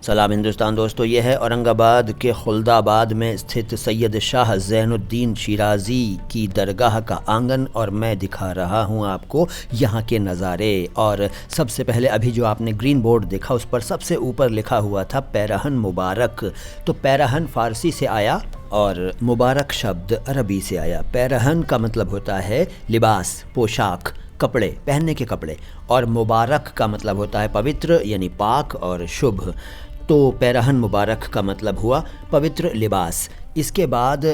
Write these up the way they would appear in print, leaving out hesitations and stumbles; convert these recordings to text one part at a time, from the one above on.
सलाम हिंदुस्तान दोस्तों, ये है औरंगाबाद के खुल्दाबाद में स्थित सैयद शाह ज़ैनुद्दीन शिराज़ी की दरगाह का आंगन और मैं दिखा रहा हूँ आपको यहाँ के नज़ारे। और सबसे पहले अभी जो आपने ग्रीन बोर्ड देखा उस पर सबसे ऊपर लिखा हुआ था पैरहन मुबारक। तो पैरहन फ़ारसी से आया और मुबारक शब्द अरबी से आया। पैरहन का मतलब होता है लिबास, पोशाक, कपड़े, पहनने के कपड़े, और मुबारक का मतलब होता है पवित्र यानी पाक और शुभ। तो पैरहन मुबारक का मतलब हुआ पवित्र लिबास। इसके बाद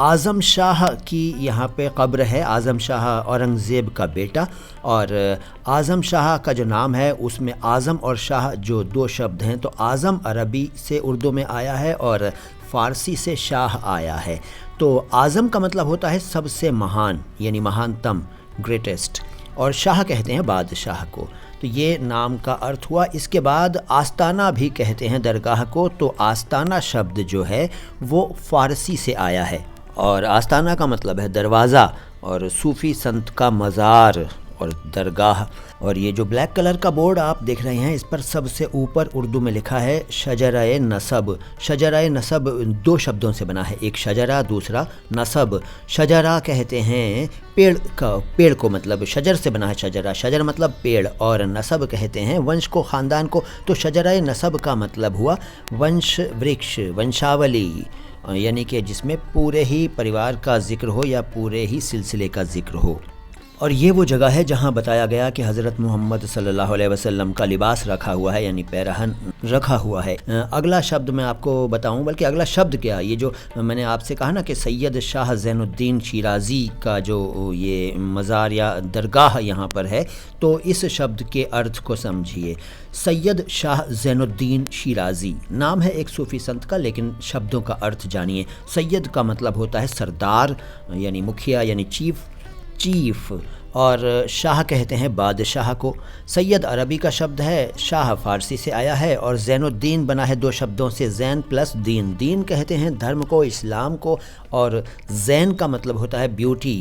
आज़म शाह की यहाँ पे कब्र है। आज़म शाह औरंगज़ेब का बेटा, और आज़म शाह का जो नाम है उसमें आज़म और शाह जो दो शब्द हैं, तो आज़म अरबी से उर्दू में आया है और फ़ारसी से शाह आया है। तो आज़म का मतलब होता है सबसे महान यानी महानतम, ग्रेटेस्ट, और शाह कहते हैं बादशाह को। तो ये नाम का अर्थ हुआ। इसके बाद आस्ताना भी कहते हैं दरगाह को। तो आस्ताना शब्द जो है वो फ़ारसी से आया है और आस्ताना का मतलब है दरवाज़ा, और सूफ़ी संत का मज़ार और दरगाह। और ये जो ब्लैक कलर का बोर्ड आप देख रहे हैं इस पर सबसे ऊपर उर्दू में लिखा है शजराए नसब। शजराए नसब दो शब्दों से बना है, एक शजरा दूसरा नसब। शजरा कहते हैं पेड़ को, मतलब शजर से बना है शजरा, शजर मतलब पेड़, और नसब कहते हैं वंश को, ख़ानदान को। तो शजराए नसब का मतलब हुआ वंश वृक्ष, वंशावली, यानी कि जिसमें पूरे ही परिवार का जिक्र हो या पूरे ही सिलसिले का जिक्र हो। और ये वो जगह है जहाँ बताया गया कि हज़रत मोहम्मद सल्लल्लाहु अलैहि वसल्लम का लिबास रखा हुआ है, यानी पैरहन रखा हुआ है। अगला शब्द मैं आपको बताऊं, बल्कि अगला शब्द क्या, ये जो मैंने आपसे कहा ना कि सैयद शाह ज़ैनुद्दीन शिराज़ी का जो ये मज़ार या दरगाह यहाँ पर है, तो इस शब्द के अर्थ को समझिए। सैयद शाह ज़ैनुद्दीन शिराज़ी नाम है एक सूफ़ी संत का, लेकिन शब्दों का अर्थ जानिए। सैयद का मतलब होता है सरदार यानी मुखिया यानी चीफ़, और शाह कहते हैं बादशाह को। सैयद अरबी का शब्द है, शाह फ़ारसी से आया है, और ज़ैनुद्दीन बना है दो शब्दों से, ज़ैन प्लस दीन। दीन कहते हैं धर्म को, इस्लाम को, और ज़ैन का मतलब होता है ब्यूटी,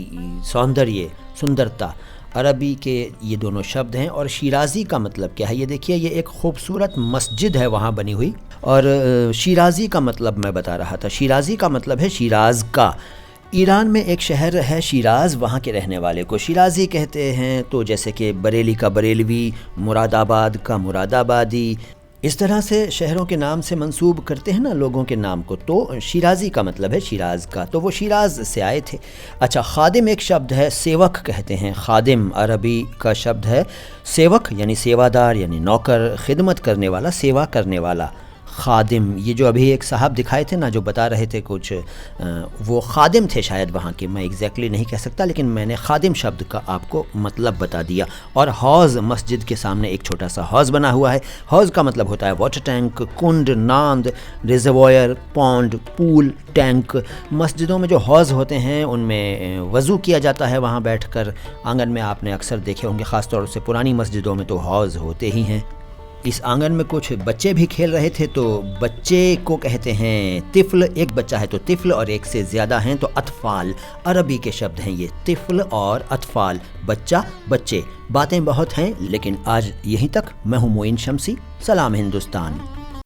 सौंदर्य, सुंदरता। अरबी के ये दोनों शब्द हैं। और शिराज़ी का मतलब क्या है, ये देखिए, ये एक खूबसूरत मस्जिद है वहाँ बनी हुई। और शिराज़ी का मतलब मैं बता रहा था, शिराज़ी का मतलब है शिराज़ का। ईरान में एक शहर है शिराज़, वहाँ के रहने वाले को शिराज़ी कहते हैं। तो जैसे कि बरेली का बरेलवी, मुरादाबाद का मुरादाबादी, इस तरह से शहरों के नाम से मंसूब करते हैं ना लोगों के नाम को। तो शिराज़ी का मतलब है शिराज़ का, तो वो शिराज़ से आए थे। अच्छा, खादिम एक शब्द है, सेवक कहते हैं। खादिम अरबी का शब्द है, सेवक यानी सेवादार यानी नौकर, खिदमत करने वाला, सेवा करने वाला, खादिम। ये जो अभी एक साहब दिखाए थे ना जो बता रहे थे कुछ, वो खादिम थे शायद वहाँ के, मैं एग्जैक्टली नहीं कह सकता, लेकिन मैंने खादिम शब्द का आपको मतलब बता दिया। और हौज़, मस्जिद के सामने एक छोटा सा हौज़ बना हुआ है। हौज़ का मतलब होता है वाटर टैंक, कुंड, नांद, रिजर्वॉयर, पॉन्ड, पूल, टैंक। मस्जिदों में जो हौज़ होते हैं उनमें वज़ू किया जाता है वहाँ बैठकर। आंगन में आपने अक्सर देखे होंगे, ख़ासतौर से पुरानी मस्जिदों में तो हौज़ होते ही हैं। इस आंगन में कुछ बच्चे भी खेल रहे थे, तो बच्चे को कहते हैं तिफ़्ल। एक बच्चा है तो तिफ़्ल, और एक से ज़्यादा हैं तो अतफ़ाल। अरबी के शब्द हैं ये, तिफ़्ल और अतफ़ाल, बच्चा, बच्चे। बातें बहुत हैं लेकिन आज यहीं तक। मैं हूँ मोइन शम्सी। सलाम हिंदुस्तान।